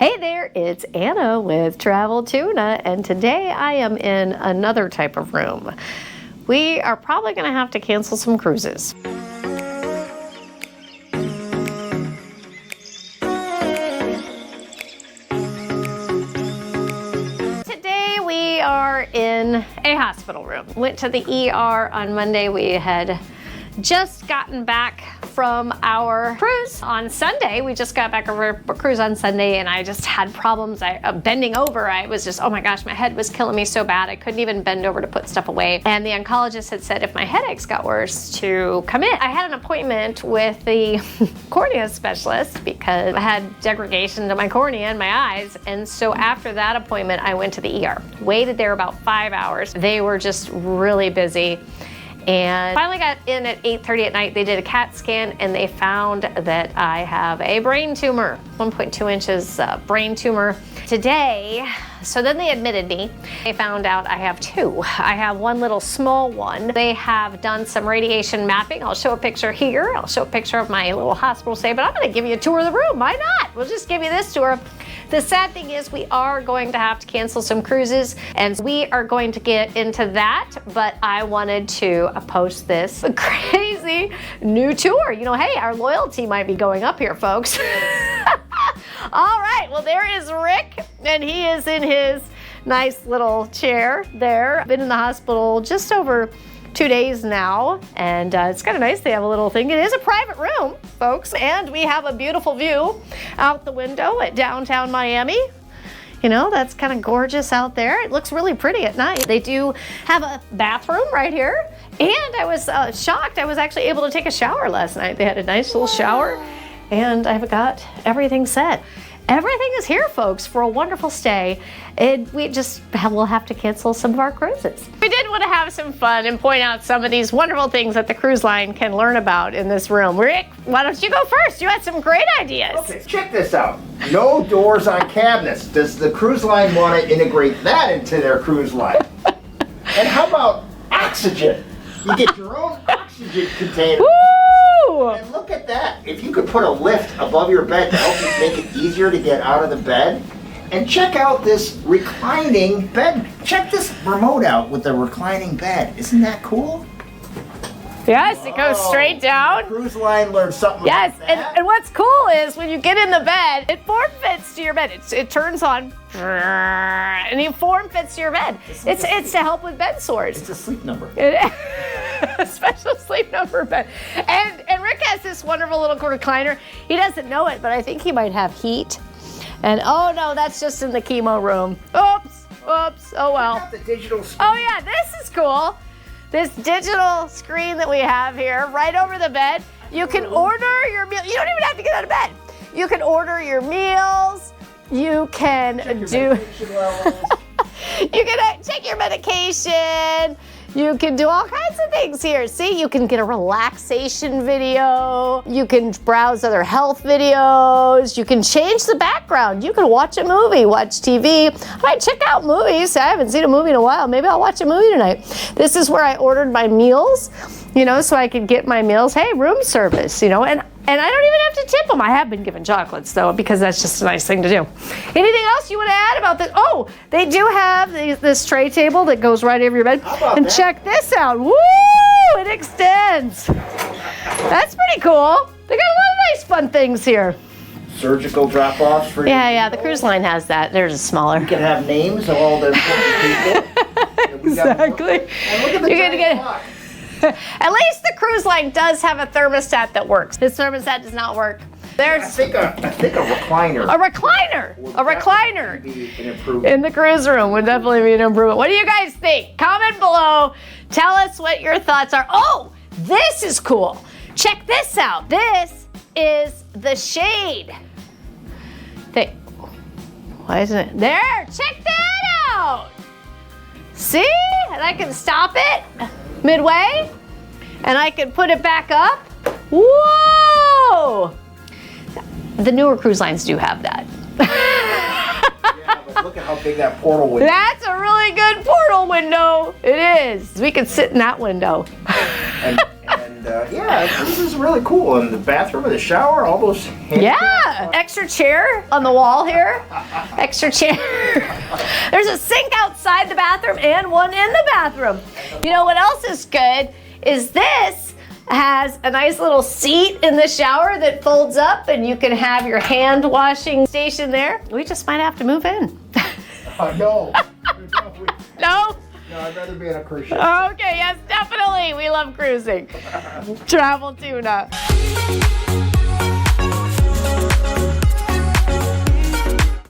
Hey there, it's Anna with Travel Tuna, and today I am in another type of room. We are probably going to have to cancel some cruises. Today we are in a hospital room. Went to the ER on Monday. We had just gotten back from our cruise on Sunday. We just got back over a cruise on Sunday and I just had problems bending over. I was just, oh my gosh, my head was killing me so bad. I couldn't even bend over to put stuff away. And the oncologist had said if my headaches got worse to come in. I had an appointment with the cornea specialist because I had degradation to my cornea and my eyes. And so after that appointment, I went to the ER. Waited there about 5 hours. They were just really busy. And finally got in at 8:30 at night. They did a CAT scan and they found that I have a brain tumor, 1.2 inches brain tumor. Today, so then they admitted me. They found out I have two. I have one little small one. They have done some radiation mapping. I'll show a picture here. I'll show a picture of my little hospital stay, but I'm gonna give you a tour of the room. Why not? We'll just give you this tour. The sad thing is we are going to have to cancel some cruises and we are going to get into that, but I wanted to post this crazy new tour. You know, hey, our loyalty might be going up here, folks. All right, well, there is Rick, and he is in his nice little chair there. Been in the hospital just over 2 days now, and it's kind of nice. They have a little thing. It is a private room, folks, and we have a beautiful view out the window at downtown Miami. You know, that's kind of gorgeous out there. It looks really pretty at night. They do have a bathroom right here, and I was shocked. I was actually able to take a shower last night. They had a nice little shower, and I've got everything set. Everything is here, folks, for a wonderful stay. And we'll have to cancel some of our cruises. We did want to have some fun and point out some of these wonderful things that the cruise line can learn about in this room. Rick, why don't you go first? You had some great ideas. Okay, check this out. No doors on cabinets. Does the cruise line want to integrate that into their cruise line? And how about oxygen? You get your own oxygen container. Woo! And look at that. If you could put a lift above your bed to help you make it easier to get out of the bed. And check out this reclining bed. Check this remote out with the reclining bed. Isn't that cool? Yes, it goes straight down. Cruise line learned something Yes, like that. and what's cool is when you get in the bed, it form fits to your bed. It turns on, and it form fits to your bed. It's to help with bed sores. It's a sleep number. A special sleep number bed. And Rick has this wonderful little recliner. He doesn't know it, but I think he might have heat. And oh no, that's just in the chemo room. Oops, oh well. Check out the digital screen. Oh yeah, this is cool. This digital screen that we have here, right over the bed. You can order your meal. You don't even have to get out of bed. You can order your meals. You can you can take your medication. You can do all kinds of things here. See, you can get a relaxation video. You can browse other health videos. You can change the background. You can watch a movie, watch TV. I might check out movies. I haven't seen a movie in a while. Maybe I'll watch a movie tonight. This is where I ordered my meals, you know, so I could get my meals. Hey, room service, you know, and I don't even have to tip them. I have been given chocolates, though, because that's just a nice thing to do. Anything else you want to add about this? Oh, they do have this tray table that goes right over your bed. And that? Check this out. Woo! It extends. That's pretty cool. They got a lot of nice fun things here. Surgical drop-offs for Yeah, the cruise line has that. They're just smaller. You can have names of all the important people. Exactly. And look at the giant clock. At least the cruise line does have a thermostat that works. This thermostat does not work. There's I think a recliner. A recliner. A recliner. Be an improvement. In the cruise room would definitely be an improvement. What do you guys think? Comment below. Tell us what your thoughts are. Oh, this is cool. Check this out. This is the shade. Why isn't it? There, check that out. See? And I can stop it midway, and I can put it back up. Whoa! The newer cruise lines do have that. Yeah, but look at how big that portal window is. That's a really good portal window. It is. We could sit in that window. Yeah, this is really cool. And the bathroom and the shower, all those. Yeah, extra chair on the wall here. Extra chair. There's a sink outside the bathroom and one in the bathroom. You know what else is good is this has a nice little seat in the shower that folds up and you can have your hand washing station there. We just might have to move in. No. No? No, I'd rather be on a cruise ship. Okay, yes, definitely. We love cruising. Travel Tuna.